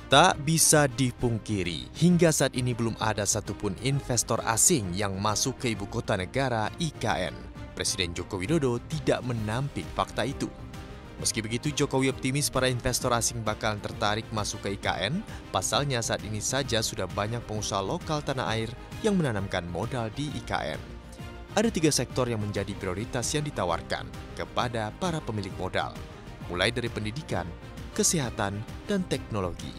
Tak bisa dipungkiri, hingga saat ini belum ada satupun investor asing yang masuk ke ibu kota negara IKN. Presiden Joko Widodo tidak menampik fakta itu. Meski begitu, Jokowi optimis para investor asing bakal tertarik masuk ke IKN. Pasalnya saat ini saja sudah banyak pengusaha lokal tanah air yang menanamkan modal di IKN. Ada 3 sektor yang menjadi prioritas yang ditawarkan kepada para pemilik modal, mulai dari pendidikan, kesehatan, dan teknologi.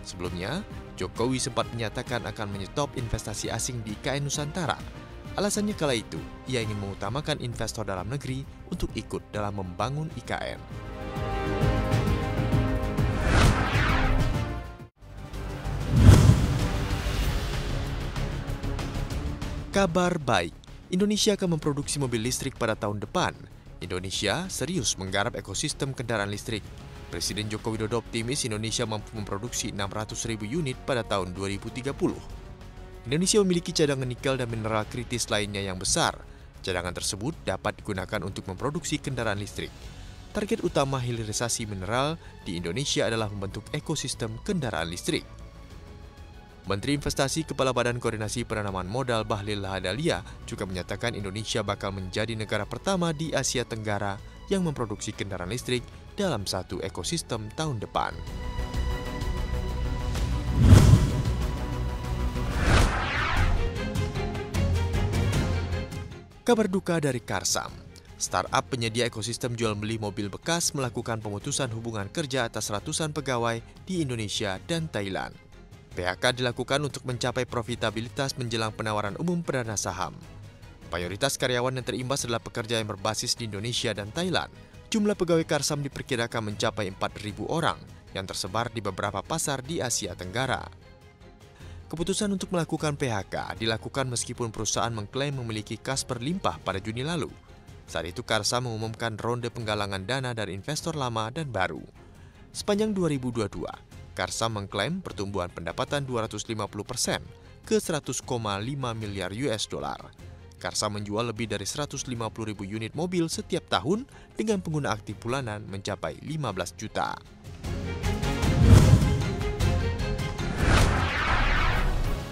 Sebelumnya, Jokowi sempat menyatakan akan menyetop investasi asing di IKN Nusantara. Alasannya kala itu, ia ingin mengutamakan investor dalam negeri untuk ikut dalam membangun IKN. Kabar baik, Indonesia akan memproduksi mobil listrik pada tahun depan. Indonesia serius menggarap ekosistem kendaraan listrik. Presiden Joko Widodo optimis Indonesia mampu memproduksi 600.000 unit pada tahun 2030. Indonesia memiliki cadangan nikel dan mineral kritis lainnya yang besar. Cadangan tersebut dapat digunakan untuk memproduksi kendaraan listrik. Target utama hilirisasi mineral di Indonesia adalah membentuk ekosistem kendaraan listrik. Menteri Investasi Kepala Badan Koordinasi Penanaman Modal Bahlil Lahadalia juga menyatakan Indonesia bakal menjadi negara pertama di Asia Tenggara yang memproduksi kendaraan listrik dalam satu ekosistem tahun depan. Kabar duka dari Karsam. Startup penyedia ekosistem jual beli mobil bekas melakukan pemutusan hubungan kerja atas ratusan pegawai di Indonesia dan Thailand. PHK dilakukan untuk mencapai profitabilitas menjelang penawaran umum perdana saham. Mayoritas karyawan yang terimbas adalah pekerja yang berbasis di Indonesia dan Thailand. Jumlah pegawai Karsam diperkirakan mencapai 4.000 orang yang tersebar di beberapa pasar di Asia Tenggara. Keputusan untuk melakukan PHK dilakukan meskipun perusahaan mengklaim memiliki kas berlimpah pada Juni lalu. Saat itu Karsam mengumumkan ronde penggalangan dana dari investor lama dan baru. Sepanjang 2022, Karsam mengklaim pertumbuhan pendapatan 250% ke 100,5 miliar US dollar. Karsam menjual lebih dari 150.000 unit mobil setiap tahun dengan pengguna aktif bulanan mencapai 15 juta.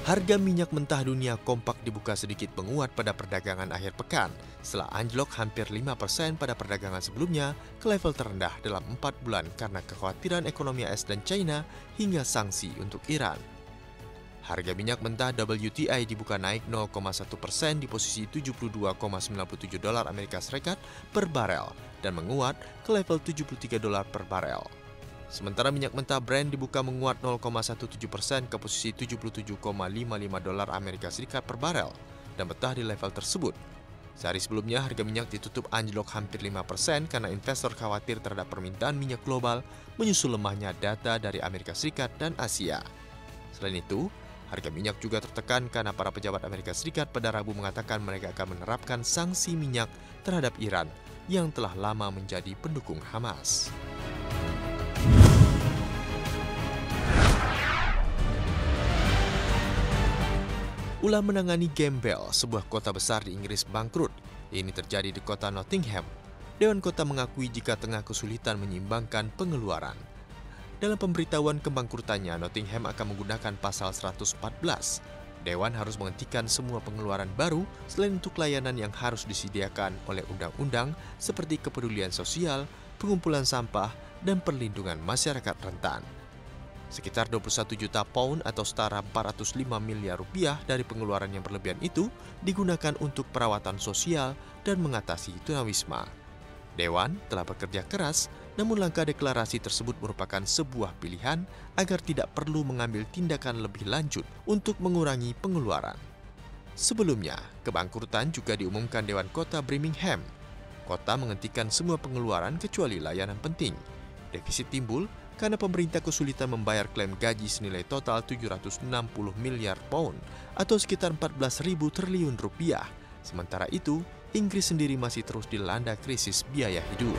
Harga minyak mentah dunia kompak dibuka sedikit menguat pada perdagangan akhir pekan setelah anjlok hampir 5% pada perdagangan sebelumnya ke level terendah dalam 4 bulan karena kekhawatiran ekonomi AS dan China hingga sanksi untuk Iran. Harga minyak mentah WTI dibuka naik 0,1% di posisi 72,97 dolar Amerika Serikat per barel dan menguat ke level 73 dolar per barel. Sementara minyak mentah Brent dibuka menguat 0,17% ke posisi 77,55 dolar Amerika Serikat per barel dan betah di level tersebut. Sehari sebelumnya harga minyak ditutup anjlok hampir 5% karena investor khawatir terhadap permintaan minyak global menyusul lemahnya data dari Amerika Serikat dan Asia. Selain itu, harga minyak juga tertekan karena para pejabat Amerika Serikat pada Rabu mengatakan mereka akan menerapkan sanksi minyak terhadap Iran yang telah lama menjadi pendukung Hamas. Ulah menangani gembel, sebuah kota besar di Inggris bangkrut. Ini terjadi di kota Nottingham. Dewan kota mengakui jika tengah kesulitan menyimbangkan pengeluaran. Dalam pemberitahuan kebangkrutannya, Nottingham akan menggunakan pasal 114. Dewan harus menghentikan semua pengeluaran baru selain untuk layanan yang harus disediakan oleh undang-undang seperti kepedulian sosial, pengumpulan sampah, dan perlindungan masyarakat rentan. Sekitar 21 juta pound atau setara 405 miliar rupiah dari pengeluaran yang berlebihan itu digunakan untuk perawatan sosial dan mengatasi tunawisma. Dewan telah bekerja keras, namun langkah deklarasi tersebut merupakan sebuah pilihan agar tidak perlu mengambil tindakan lebih lanjut untuk mengurangi pengeluaran. Sebelumnya, kebangkrutan juga diumumkan Dewan Kota Birmingham. Kota menghentikan semua pengeluaran kecuali layanan penting. Defisit timbul karena pemerintah kesulitan membayar klaim gaji senilai total 760 miliar pound atau sekitar 14.000 triliun rupiah. Sementara itu, Inggris sendiri masih terus dilanda krisis biaya hidup.